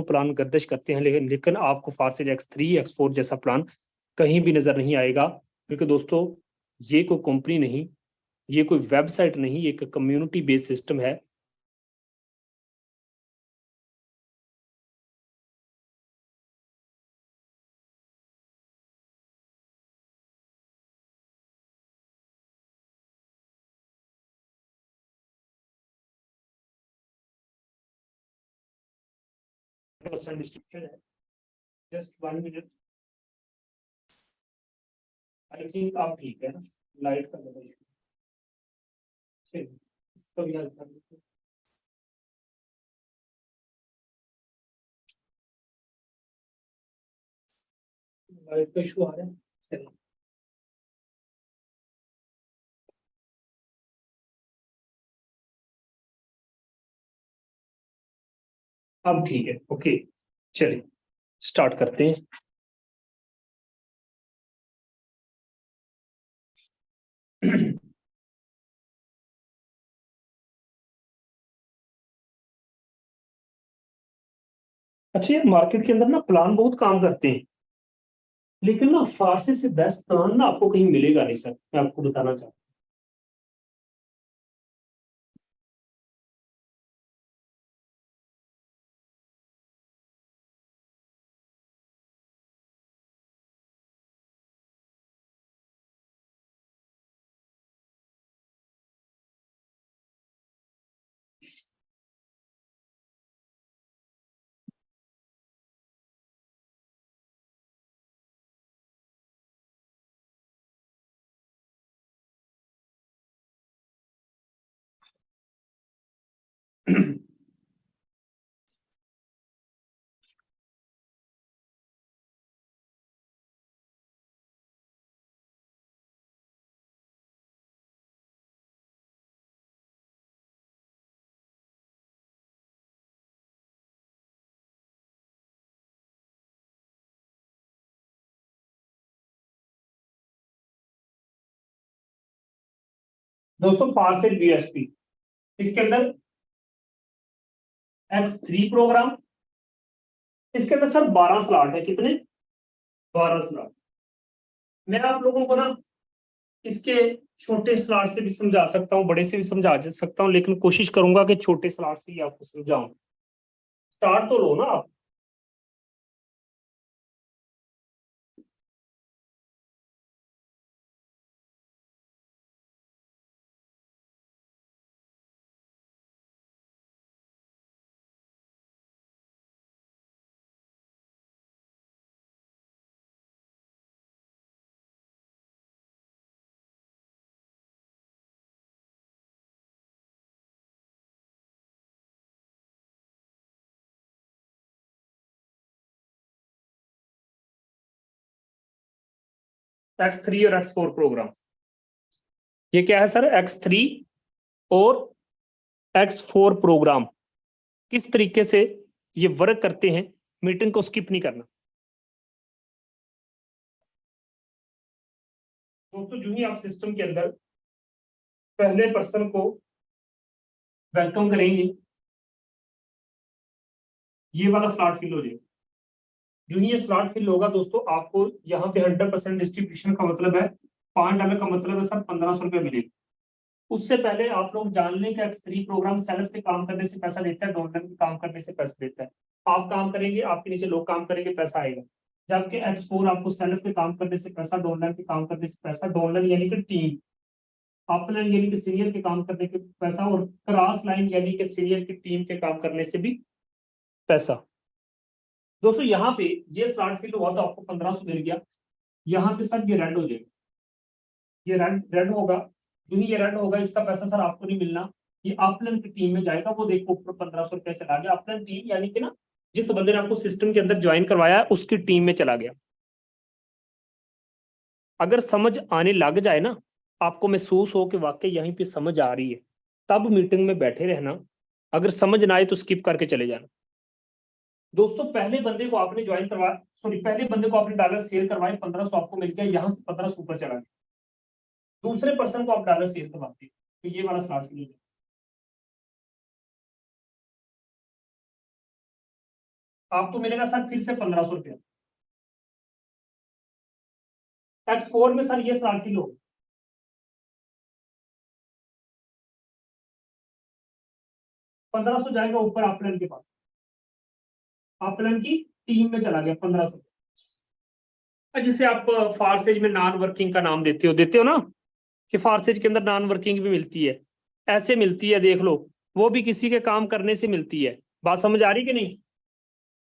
Plan गर्दिश करते हैं, लेकिन आपको फारसेज X3 X4 जैसा प्लान कहीं भी नजर नहीं आएगा। क्योंकि दोस्तों ये कोई कंपनी नहीं, ये कोई वेबसाइट नहीं, ये एक कम्युनिटी बेस्ड सिस्टम है। डिस्ट्रीब्यूशन है, जस्ट 1 मिनट। आई थिंक आप ठीक है ना, लाइट का ज्यादा इशू है, इसका भी हल कर देते हैं। लाइट का इशू आ रहा है, चलिए। अब ठीक है, ओके, चलिए स्टार्ट करते हैं। अच्छा, ये मार्केट के अंदर ना प्लान बहुत काम करते हैं, लेकिन ना फारसी से बेस्ट प्लान ना आपको कहीं मिलेगा नहीं सर, मैं आपको बताना चाहता हूँ। दोस्तों फारसेट BSP, इसके अंदर X3 प्रोग्राम, इसके अंदर सर 12 स्लॉट है। कितने? 12 स्लॉट। मैं आप लोगों को ना इसके छोटे स्लॉट से भी समझा सकता हूँ, बड़े से भी समझा सकता हूँ, लेकिन कोशिश करूंगा कि छोटे स्लॉट से ही आपको समझाऊं। स्टार्ट तो लो ना आप। X3 और X4 प्रोग्राम, ये क्या है सर? X3 और X4 प्रोग्राम किस तरीके से ये वर्क करते हैं, मीटिंग को स्किप नहीं करना। दोस्तों जो ही आप सिस्टम के अंदर पहले पर्सन को वेलकम करेंगे, ये वाला स्लॉट फिल हो जाएगा। जो ही ये स्लॉट फिल होगा दोस्तों, आपको यहाँ पे 100% डिस्ट्रीब्यूशन का मतलब है, $5 का मतलब है सर 1500 रुपये मिलेगा। उससे पहले आप लोग जान लें कि X3 प्रोग्राम सेल्फ के काम करने से पैसा देता है, डॉलर के काम करने से पैसा देता है। आप काम करेंगे, आपके नीचे लोग काम करेंगे, पैसा आएगा। जबकि X4 आपको सेल्फ के काम करने से पैसा, डॉलर के काम करने से पैसा, डॉलर यानी कि टीम, अपलाइन यानी कि सीनियर के काम करने के पैसा, और क्रॉस लाइन यानी कि सीनियर की टीम के काम करने से भी पैसा। दोस्तों यहाँ पे ये स्लॉट फिल हुआ तो आपको 1500 मिल गया। यहाँ पे सर ये रेड हो जाएगा, ये रेड रेड होगा। जो ही ये रेड होगा, इसका पैसा सर आपको नहीं मिलना, ये अपलन की टीम में जाएगा। वो देखो ऊपर 1500 रुपया चला गया। अपलन टीम यानी कि ना, जिस बंदे ने आपको सिस्टम के अंदर ज्वाइन करवाया है उसकी टीम में चला गया। अगर समझ आने लग जाए ना, आपको महसूस हो कि वाकई यहीं पे समझ आ रही है, तब मीटिंग में बैठे रहना। अगर समझ ना आए तो स्किप करके चले जाना। दोस्तों पहले बंदे को आपने ज्वाइन करवाया, सॉरी पहले बंदे को आपने डॉलर सेल करवाए, 1500 आपको मिल गया, यहाँ से 1500 ऊपर चला गया। दूसरे पर्सन को आप डॉलर सेल करवाते, तो ये वाला स्लॉट फिल हो जाए। आपको मिलेगा सर फिर से 1500 रुपया। X4 में सर ये स्लॉट फिल हो, 1500 जाएगा ऊपर अपलन के पास, अपलन की टीम में चला गया 1500। जिसे आप फारसेज में नॉन वर्किंग का नाम देते हो ना, कि फारसेज के अंदर नॉन वर्किंग भी मिलती है, ऐसे मिलती है, देख लो, वो भी किसी के काम करने से मिलती है। बात समझ आ रही कि नहीं?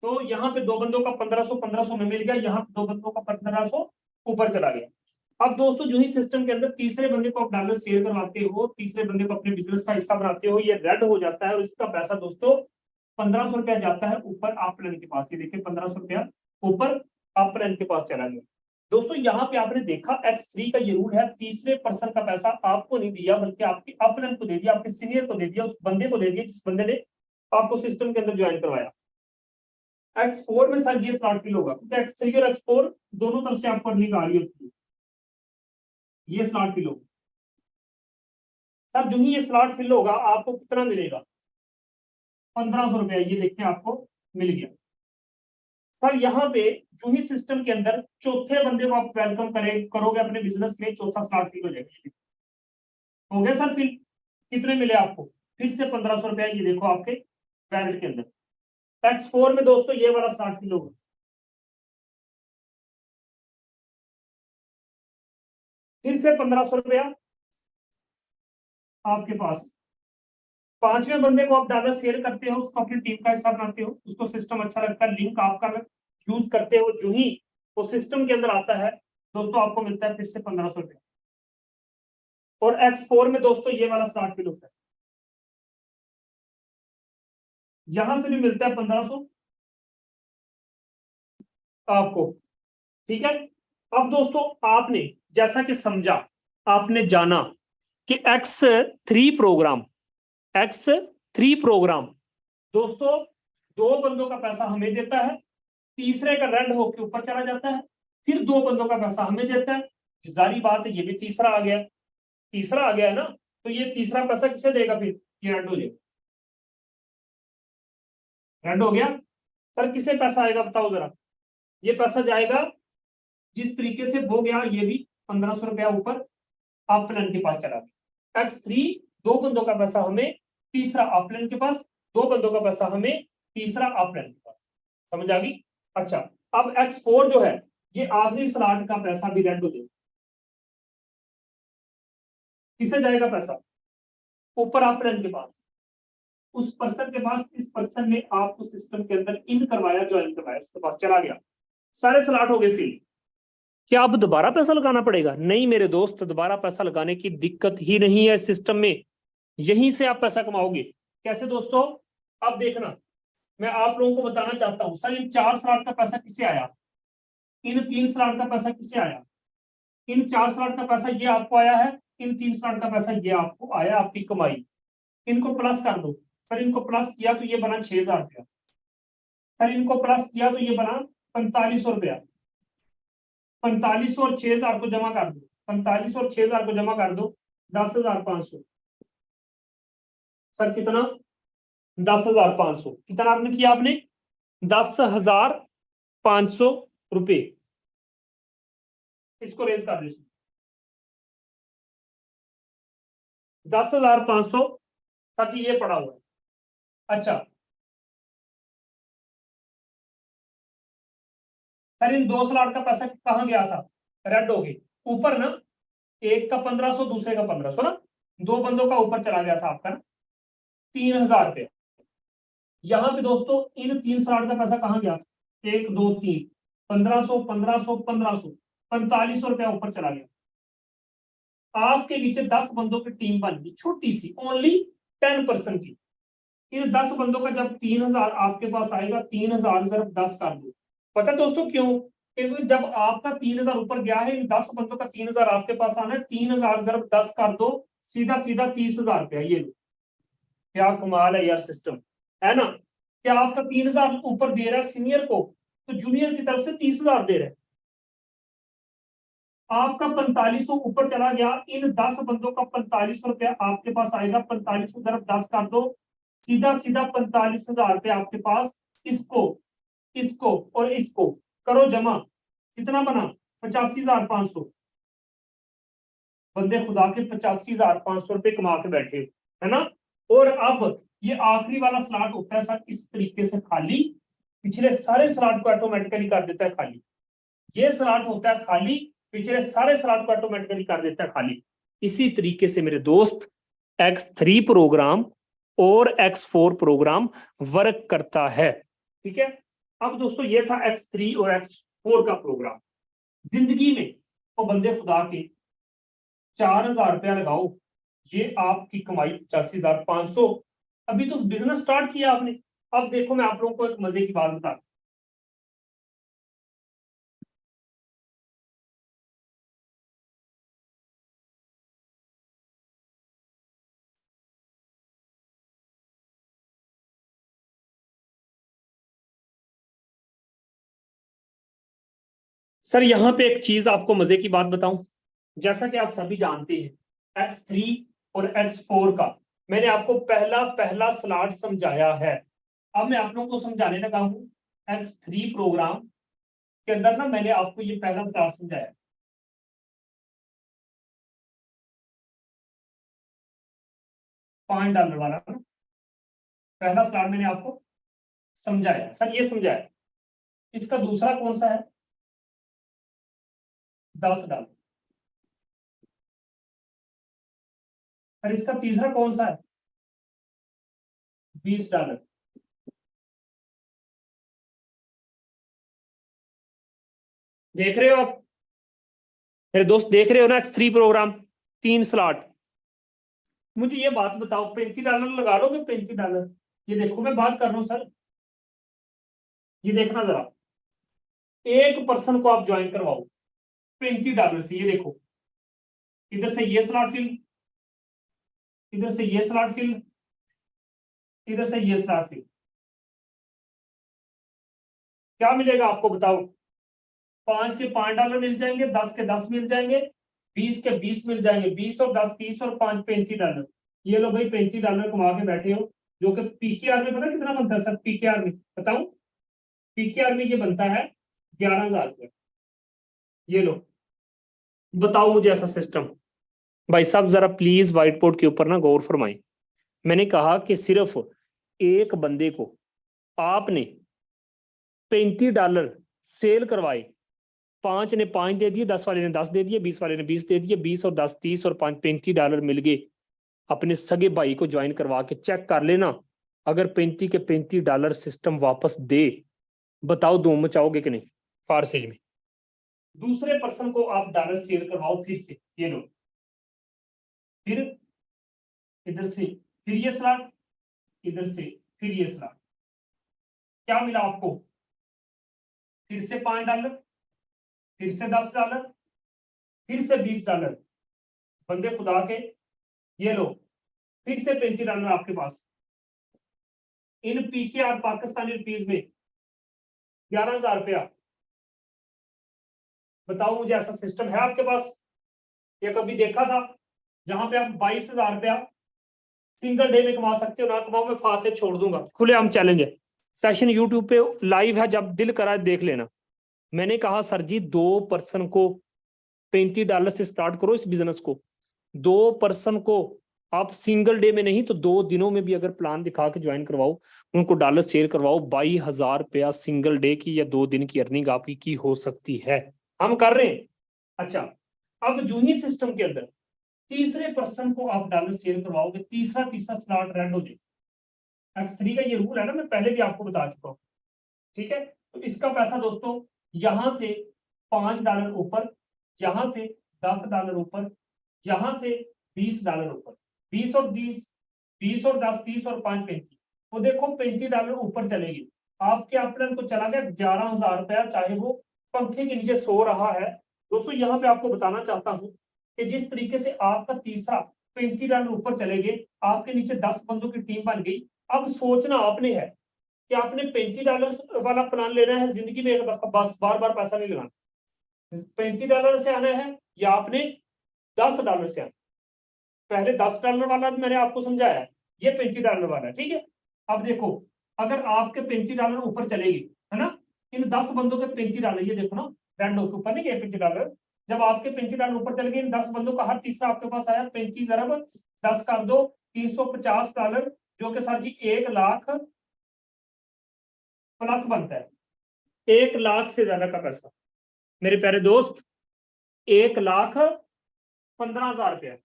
तो यहाँ पे दो बंदों का 1500 में मिल गया, यहाँ पे दो बंदों का 1500 ऊपर चला गया। अब दोस्तों जो ही सिस्टम के अंदर तीसरे बंदे को आप डॉलर शेयर करवाते हो, तीसरे बंदे को अपने बिजनेस का हिस्सा बनाते हो, ये रेड हो जाता है और इसका पैसा दोस्तों 1500 रुपया जाता है ऊपर अपलाइन के पास। ये देखिए 1500 रुपया ऊपर अपलाइन के पास चला गया। दोस्तों यहाँ पे आपने देखा X3 का ये रूल है, तीसरे पर्सन का पैसा आपको नहीं दिया बल्कि आपके अपलाइन को दे दिया, आपके सीनियर को दे दिया, उस बंदे को दे दिया जिस बंदे ने आपको सिस्टम के अंदर ज्वाइन करवाया। X4 में सर ये स्लॉट फिल होगा क्योंकि X3 और X4 दोनों तरफ से आपको अर्निंग आ रही होती है, ये स्लॉट फिल होगा। सर जो ही ये स्लॉट फिल होगा आपको कितना मिलेगा? 1500 रुपया, ये देखिए आपको मिल गया। सर यहाँ पे जो ही सिस्टम के अंदर चौथे बंदे को आप वेलकम करोगे अपने बिजनेस में, चौथा स्लॉट फिल हो जाएगा। हो गया सर फिल? कितने मिले आपको? फिर से 1500 रुपया, ये देखो आपके वैलेट के अंदर। X4 में दोस्तों ये वाला स्लॉट फिल होगा, फिर से 1500 रुपया आपके पास। पांचवें बंदे को आप डाटा शेयर करते हो, उसको अपनी टीम का हिस्सा बनाते हो, उसको सिस्टम अच्छा लगता है, लिंक आपका यूज करते हो, जो ही वो सिस्टम के अंदर आता है दोस्तों आपको मिलता है फिर से 1500 रुपया। और X4 में दोस्तों ये वाला स्लॉट फिल होता है, यहां से भी मिलता है 1500 आपको, ठीक है। अब दोस्तों आपने जैसा कि समझा, आपने जाना कि X3 प्रोग्राम दोस्तों दो बंदों का पैसा हमें देता है, तीसरे का रेड होके ऊपर चला जाता है, फिर दो बंदों का पैसा हमें देता है। जारी बात है ये भी तीसरा आ गया, तीसरा आ गया है ना, तो ये तीसरा पैसा किसे देगा? फिर ये रेड हो जाएगा, रेड हो गया। सर किसे पैसा आएगा बताओ जरा? ये पैसा जाएगा जिस तरीके से वो गया, ये भी 1500 रुपया ऊपर अपलाइन के पास चला गया। X3 दो बंदों का पैसा हमें, तीसरा अपलाइन के पास, दो बंदों का पैसा हमें, तीसरा अपलाइन के पास। समझ आ गई? अच्छा, अब X4 जो है ये आखिरी स्लॉट का पैसा भी रेड हो जाएगा। किसे जाएगा पैसा? ऊपर अपलाइन के पास, उस पर्सन के पास, इस पर्सन ने आपको सिस्टम के अंदर इन करवाया, ज्वाइन करवाया, उसके पास चला गया, सारे स्लॉट हो गए फिल। क्या अब दोबारा पैसा लगाना पड़ेगा? नहीं मेरे दोस्त, दोबारा पैसा लगाने की दिक्कत ही नहीं है सिस्टम में, यहीं से आप पैसा कमाओगे। कैसे दोस्तों? अब देखना, मैं आप लोगों को बताना चाहता हूं, सर इन 4 स्लॉट का पैसा किसे आया, इन 3 स्लॉट का पैसा किसे आया, इन 4 स्लॉट का पैसा ये आपको आया है, इन 3 स्लॉट का पैसा ये आपको आया, आपकी कमाई। इनको प्लस कर दो। सर इनको प्लस किया तो ये बना 6000 रुपया, सर इनको प्लस किया तो ये बना 4500 रुपया। 4500 और 6000 को जमा कर दो, 4500 और 6000 को जमा कर दो, 10,500। सर कितना? 10,500। कितना आपने किया? आपने 10,500 रुपए। इसको रेज कर दीजिए, 10,500 तक ये पड़ा हुआ है। अच्छा सर इन 2 स्लॉट का पैसा कहाँ गया था? रेड हो गए ऊपर ना, एक का 1500, दूसरे का 1500 ना, दो बंदों का ऊपर चला गया था आपका ना 3000 रुपये। यहाँ पे दोस्तों इन 3 स्लॉट का पैसा कहाँ गया था? 1 2 3, 1500 1500 1500, 4500 रुपया ऊपर चला गया। आपके नीचे 10 बंदों की टीम बन गई, छोटी सी, ओनली 10% की। इन 10 बंदों का जब 3000 आपके पास आएगा, 3000 ज़रब 10 कर दो। पता दोस्तों क्यों? क्योंकि जब आपका 3000 ऊपर गया है, इन 10 बंदों का 3000 आपके पास आना है, 3000 ज़रब 10 कर दो, सीधा सीधा 30,000 रुपया। ये लो, क्या कमाल है यार सिस्टम, है ना? क्या आपका 3000 ऊपर दे रहा है सीनियर को, तो जूनियर की तरफ से 30,000 दे रहे हैं। आपका 4500 ऊपर चला गया, इन 10 बंदों का 4500 रुपया आपके पास आएगा, 4500 ज़रब 10 कर दो, सीधा सीधा 45,000 रुपया आपके पास। इसको इसको और इसको करो जमा, कितना बना 85,500। बंदे खुदा के 85,500 रुपए कमा के बैठे, है ना। और अब ये आखिरी वाला स्लॉट होता है सर इस तरीके से खाली, पिछले सारे स्लॉट को ऑटोमेटिकली कर देता है खाली। ये स्लॉट होता है खाली, पिछले सारे स्लॉट को ऑटोमेटिकली कर देता है खाली। इसी तरीके से मेरे दोस्त X3 प्रोग्राम और X4 प्रोग्राम वर्क करता है, ठीक है। अब दोस्तों ये था X3 और X4 का प्रोग्राम। जिंदगी में तो बंदे खुदा के 4,000 रुपया लगाओ, ये आपकी कमाई 85,500। अभी तो बिजनेस स्टार्ट किया आपने। अब देखो मैं आप लोगों को एक मजे की बात बता, सर यहाँ पे एक चीज आपको मजे की बात बताऊं। जैसा कि आप सभी जानते हैं X3 और X4 का मैंने आपको पहला पहला स्लॉट समझाया है। अब मैं आप लोगों को समझाने लगा हूं X3 प्रोग्राम के अंदर ना, मैंने आपको ये पहला स्लॉट समझाया, $5 वाला ना, पहला स्लॉट मैंने आपको समझाया सर, ये समझाया। इसका दूसरा कौन सा है, $10। और इसका तीसरा कौन सा है, $20। देख रहे हो आप मेरे दोस्त, देख रहे हो ना X3 प्रोग्राम, 3 स्लॉट। मुझे ये बात बताओ, $35 लगा लोगे, $35? ये देखो मैं बात कर रहा हूँ सर, ये देखना जरा, एक पर्सन को आप ज्वाइन करवाओ $35 से। ये देखो, इधर से ये स्लॉट फिल, इधर से ये स्लॉट फिल, इधर से ये स्लॉट फिल। क्या मिलेगा आपको बताओ, 5 के $5 मिल जाएंगे, 10 के 10 मिल जाएंगे, 20 के 20 मिल जाएंगे, 20 और 10 30 और 5 $35। ये लो भाई, $35 कमा के बैठे हो, जो कि पीकेआर में पता कितना बनता है सर, पीकेआर में बताऊं, पीकेआर में ये बनता है 11,000 रुपये। ये लो, बताओ मुझे ऐसा सिस्टम। भाई साहब जरा प्लीज व्हाइट बोर्ड के ऊपर ना गौर फरमाएं। मैंने कहा कि सिर्फ एक बंदे को आपने $35 सेल करवाए, 5 ने 5 दे दिए, 10 वाले ने 10 दे दिए, 20 वाले ने 20 दे दिए, 20 और 10 30 और 5 $35 मिल गए। अपने सगे भाई को ज्वाइन करवा के चेक कर लेना, अगर 35 के $35 सिस्टम वापस दे, बताओ धूम मचाओगे कि नहीं फारसेज में। दूसरे पर्सन को आप डॉलर सेल करवाओ फिर से, ये लो, फिर इधर से फिर ये स्लॉट, इधर से फिर ये स्लॉट। क्या मिला आपको, फिर से $5, फिर से $10, फिर से $20। बंदे खुदा के, ये लो, फिर से $35 आपके पास। इन पीकेआर पाकिस्तानी रुपीज में 11,000 रुपया। बताओ मुझे ऐसा सिस्टम है आपके पास, या कभी देखा था जहां पे आप 22,000 रुपया सिंगल डे में कमा सकते हो? ना कमाओ, मैं फार से छोड़ दूंगा, खुलेआम चैलेंज है। सेशन यूट्यूब पे लाइव है, जब दिल करा देख लेना। मैंने कहा सर जी 2 पर्सन को $35 से स्टार्ट करो इस बिजनेस को। 2 पर्सन को आप सिंगल डे में नहीं तो 2 दिनों में भी अगर प्लान दिखा के ज्वाइन करवाओ, उनको डॉलर शेयर करवाओ, 22,000 रुपया सिंगल डे की या 2 दिन की अर्निंग आपकी की हो सकती है। हम कर रहे हैं। अच्छा, अब जूनी सिस्टम के अंदर तीसरे पर्सन को आप डॉलर शेयर करवाओगे, तीसरा स्लॉट रेड हो जाएगा। X3 का ये रूल है ना, मैं पहले भी आपको बता चुका हूँ, ठीक है। तो इसका पैसा दोस्तों यहां से $5 ऊपर, यहां से $10 ऊपर, यहां से $20 ऊपर, 20 और 20, 20 और 10 30 और 5 35। वो देखो $35 ऊपर चलेगी, आपके अपलन को चला गया 11,000 रुपया, चाहे वो पंखे के नीचे सो रहा है। दोस्तों यहाँ पे आपको बताना चाहता हूँ कि जिस तरीके से आपका तीसरा $35 ऊपर चले गए, आपके नीचे 10 बंदों की टीम बन गई। अब सोचना आपने है कि आपने $35 वाला प्लान लेना है जिंदगी में एक दफा, बस बार बार पैसा नहीं लगाना। $35 से आना है या आपने $10 से आना। पहले $10 वाला भी मैंने आपको समझाया, ये $35 वाला है, ठीक है। अब देखो, अगर आपके $35 ऊपर चलेगी, है ना, इन 10 बंदों के $35, ये देखो ना, रेड होके ऊपर नहीं गए $35। जब आपके $35 ऊपर चले गए, इन 10 बंदों का हर तीसरा आपके पास आया 35 अरब 10 कर दो $350, जो कि सर जी 1 लाख प्लस बनता है, 1 लाख से ज्यादा का पैसा मेरे प्यारे दोस्त, 1,15,000 रुपया,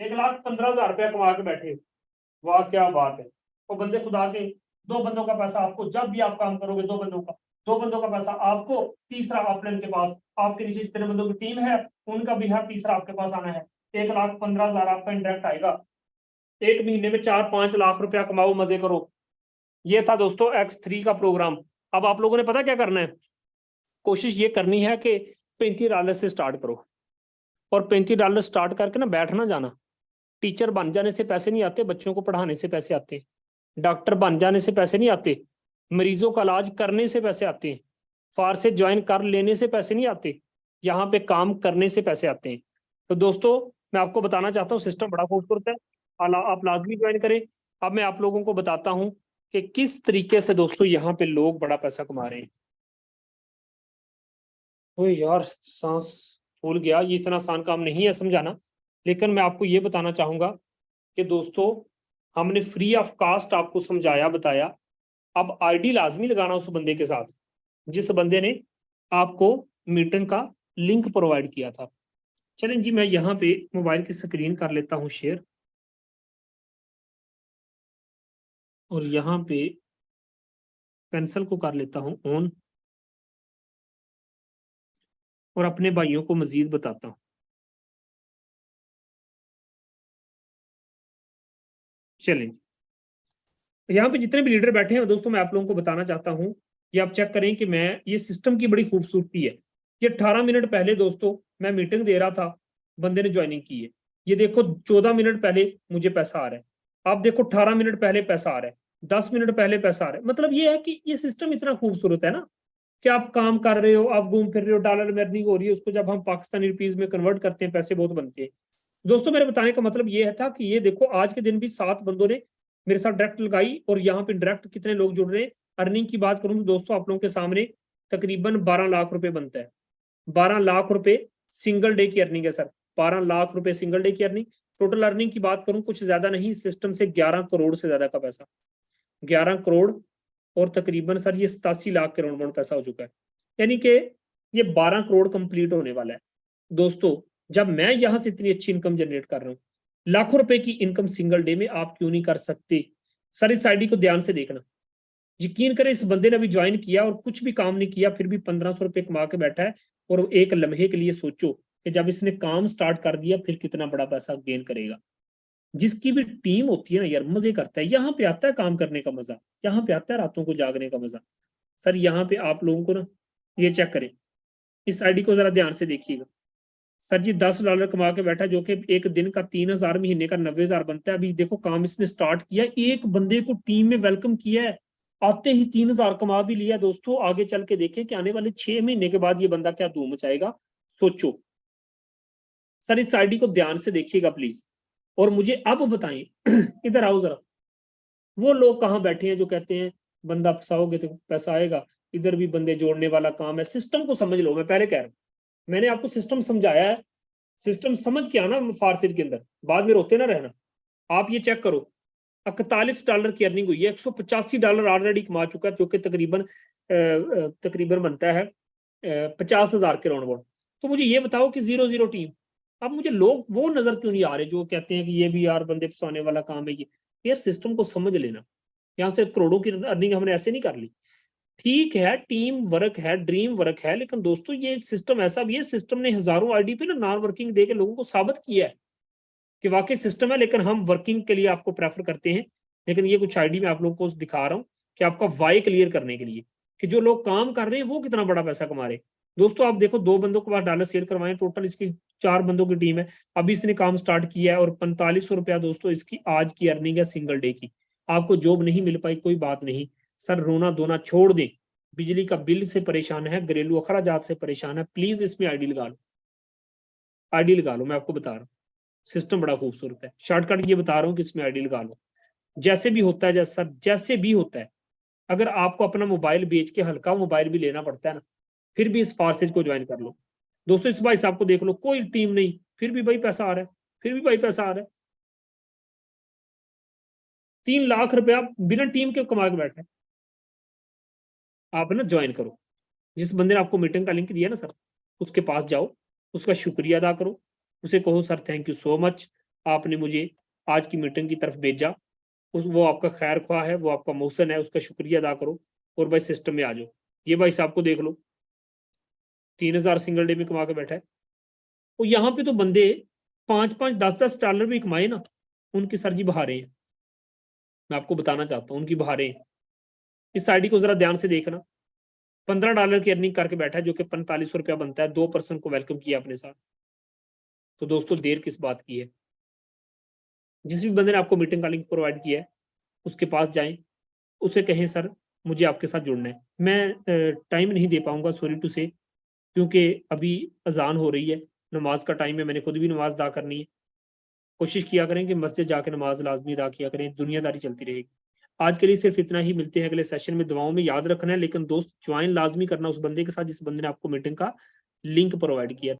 1,15,000 रुपया कमा के बैठे। वाह क्या बात है। और बंदे खुदा के, 2 बंदों का पैसा आपको, जब भी आप काम करोगे 2 बंदों का पैसा आपको, तीसरा अपने के पास, आपके नीचे जितने बंदों की टीम है उनका भी हर तीसरा आपके पास आना है। 1,15,000 आपका इंडायरेक्ट आएगा। एक महीने में 4-5 लाख रुपया कमाओ, मजे करो। ये था दोस्तों X3 का प्रोग्राम। अब आप लोगों ने पता क्या करना है, कोशिश ये करनी है कि $35 से स्टार्ट करो, और $35 स्टार्ट करके ना बैठना जाना। टीचर बन जाने से पैसे नहीं आते, बच्चों को पढ़ाने से पैसे आते हैं। डॉक्टर बन जाने से पैसे नहीं आते, मरीजों का इलाज करने से पैसे आते हैं। फार से ज्वाइन कर लेने से पैसे नहीं आते, यहाँ पे काम करने से पैसे आते हैं। तो दोस्तों मैं आपको बताना चाहता हूँ, सिस्टम बड़ा खूबसूरत है, आप लाजमी ज्वाइन करें। अब मैं आप लोगों को बताता हूँ कि किस तरीके से दोस्तों यहाँ पे लोग बड़ा पैसा कमा रहे हैं। ओए यार सांस फूल गया, ये इतना आसान काम नहीं है समझाना, लेकिन मैं आपको ये बताना चाहूंगा कि दोस्तों हमने फ्री ऑफ कास्ट आपको समझाया बताया। अब आईडी लाजमी लगाना उस बंदे के साथ जिस बंदे ने आपको मीटिंग का लिंक प्रोवाइड किया था। चलें जी, मैं यहाँ पे मोबाइल की स्क्रीन कर लेता हूँ शेयर, और यहाँ पे पेंसिल को कर लेता हूँ ऑन, और अपने भाइयों को मजीद बताता हूँ। चलें, यहाँ पे जितने भी लीडर बैठे हैं दोस्तों, मैं आप लोगों को बताना चाहता हूँ, ये आप चेक करें कि मैं, ये सिस्टम की बड़ी खूबसूरती है। ये 18 मिनट पहले दोस्तों मैं मीटिंग दे रहा था, बंदे ने ज्वाइनिंग की है। ये देखो 14 मिनट पहले मुझे पैसा आ रहा है, आप देखो 18 मिनट पहले पैसा आ रहा है, 10 मिनट पहले पैसा आ रहा है। मतलब ये है कि ये सिस्टम इतना खूबसूरत है ना, कि आप काम कर रहे हो, आप घूम फिर रहे हो, डॉलर में अर्निंग हो रही है, उसको जब हम पाकिस्तानी रुपीज में कन्वर्ट करते हैं पैसे बहुत बनते हैं। दोस्तों मेरे बताने का मतलब ये था कि ये देखो आज के दिन भी 7 बंदों ने मेरे साथ डायरेक्ट लगाई, और यहाँ पे डायरेक्ट कितने लोग जुड़ रहे हैं। अर्निंग की बात करूं तो दोस्तों आप लोगों के सामने तकरीबन 12 लाख रुपए बनता है। 12 लाख रुपए सिंगल डे की अर्निंग है सर, 12 लाख रुपए सिंगल डे की अर्निंग। टोटल अर्निंग की बात करूं कुछ ज्यादा नहीं, सिस्टम से 11 करोड़ से ज्यादा का पैसा, 11 करोड़, और तकरीबन सर ये 87 लाख के राउंड पैसा हो चुका है। यानी कि ये 12 करोड़ कंप्लीट होने वाला है। दोस्तों जब मैं यहां से इतनी अच्छी इनकम जनरेट कर रहा हूँ, लाखों रुपए की इनकम सिंगल डे में, आप क्यों नहीं कर सकते। सर इस आईडी को ध्यान से देखना, यकीन करें इस बंदे ने अभी ज्वाइन किया और कुछ भी काम नहीं किया, फिर भी 1500 रुपये कमा के बैठा है। और एक लम्हे के लिए सोचो कि जब इसने काम स्टार्ट कर दिया फिर कितना बड़ा पैसा गेन करेगा। जिसकी भी टीम होती है ना यार, मजे करता है, यहाँ पे आता है काम करने का मजा, यहाँ पे आता है रातों को जागने का मजा। सर यहाँ पे आप लोगों को ना, ये चेक करें, इस आईडी को जरा ध्यान से देखिएगा। सर जी $10 कमा के बैठा, जो कि एक दिन का 3,000, महीने का 90,000 बनता है। अभी देखो काम इसने स्टार्ट किया, एक बंदे को टीम में वेलकम किया है, आते ही 3,000 कमा भी लिया। दोस्तों आगे चल के देखें कि आने वाले 6 महीने के बाद ये बंदा क्या धूम मचाएगा, सोचो। सर इस आईडी को ध्यान से देखिएगा प्लीज, और मुझे अब बताएं इधर आओ जरा, वो लोग कहाँ बैठे हैं जो कहते हैं बंदा फंसाओगे तो पैसा आएगा। इधर भी बंदे जोड़ने वाला काम है, सिस्टम को समझ लो। मैं पहले कह रहा हूं, मैंने आपको सिस्टम समझाया है, सिस्टम समझ के आना फारसी के अंदर, बाद में रोते ना रहना। आप ये चेक करो, $41 की अर्निंग हुई है, $185 ऑलरेडी कमा चुका है, जो कि तकरीबन बनता है 50,000 के राउंड अबाउट। तो मुझे ये बताओ कि 0-0 टीम, अब मुझे लोग वो नजर क्यों नहीं आ रहे जो कहते हैं कि ये भी यार बंदे फंसाने वाला काम है। ये यार सिस्टम को समझ लेना, यहाँ से करोड़ों की अर्निंग हमने ऐसे नहीं कर ली। ठीक है टीम वर्क है, ड्रीम वर्क है, लेकिन दोस्तों ये सिस्टम ऐसा भी है, सिस्टम ने हजारों आईडी पे ना नॉन वर्किंग दे के लोगों को साबित किया है कि वाकई सिस्टम है, लेकिन हम वर्किंग के लिए आपको प्रेफर करते हैं। लेकिन ये कुछ आईडी मैं आप लोगों को दिखा रहा हूँ कि आपका वाई क्लियर करने के लिए कि जो लोग काम कर रहे हैं वो कितना बड़ा पैसा कमा रहे हैं। दोस्तों आप देखो 2 बंदों के पास डॉलर शेयर करवाए, टोटल इसकी 4 बंदों की टीम है, अभी इसने काम स्टार्ट किया है, और 4500 रुपया दोस्तों इसकी आज की अर्निंग है सिंगल डे की। आपको जॉब नहीं मिल पाई कोई बात नहीं सर, रोना धोना छोड़ दें। बिजली का बिल से परेशान है, घरेलू अखराजात से परेशान है, प्लीज इसमें आईडी लगा लो, आईडी लगा लो। मैं आपको बता रहा हूँ सिस्टम बड़ा खूबसूरत है, शॉर्टकट ये बता रहा हूँ कि इसमें आईडी लगा लो। जैसे भी होता है जैसे भी होता है, अगर आपको अपना मोबाइल बेच के हल्का मोबाइल भी लेना पड़ता है ना, फिर भी इस फारसेज को ज्वाइन कर लो दोस्तों। इस भाई साहब को देख लो, कोई टीम नहीं, फिर भी भाई पैसा आ रहा है, फिर भी भाई पैसा आ रहा है। 3 लाख रुपया बिना टीम के कमा के बैठे। आप ना ज्वाइन करो। जिस बंदे ने आपको मीटिंग का लिंक दिया ना सर, उसके पास जाओ, उसका शुक्रिया अदा करो, उसे कहो sir thank you so much, आपने मुझे आज की मीटिंग की तरफ भेजा। वो आपका खैर ख्वाह है, वो आपका मौसन है, उसका शुक्रिया अदा करो और भाई सिस्टम में आ जाओ। ये भाई साहब को देख लो, 3,000 सिंगल डे में कमा के बैठा है। और यहाँ पे तो बंदे 5-5 10-10 डॉलर भी कमाए ना, उनकी सर जी बहारें हैं। मैं आपको बताना चाहता हूँ उनकी बहारें हैं। इस आईडी को जरा ध्यान से देखना, 15 डॉलर की अर्निंग करके बैठा है, जो कि 4500 रुपया बनता है। 2% को वेलकम किया अपने साथ। तो दोस्तों देर किस बात की है? जिस भी बंदे ने आपको मीटिंग का लिंक प्रोवाइड किया है, उसके पास जाएं, उसे कहें सर मुझे आपके साथ जुड़ना है। मैं टाइम नहीं दे पाऊंगा, सॉरी टू से, क्योंकि अभी अजान हो रही है, नमाज का टाइम है, मैंने खुद भी नमाज अदा करनी है। कोशिश किया करें कि मस्जिद जाकर नमाज लाजमी अदा किया करें, दुनियादारी चलती रहेगी। आज के लिए सिर्फ इतना ही, मिलते हैं अगले सेशन में। दुआओं में याद रखना है, लेकिन दोस्त ज्वाइन लाजमी करना उस बंदे के साथ जिस बंदे ने आपको मीटिंग का लिंक प्रोवाइड किया।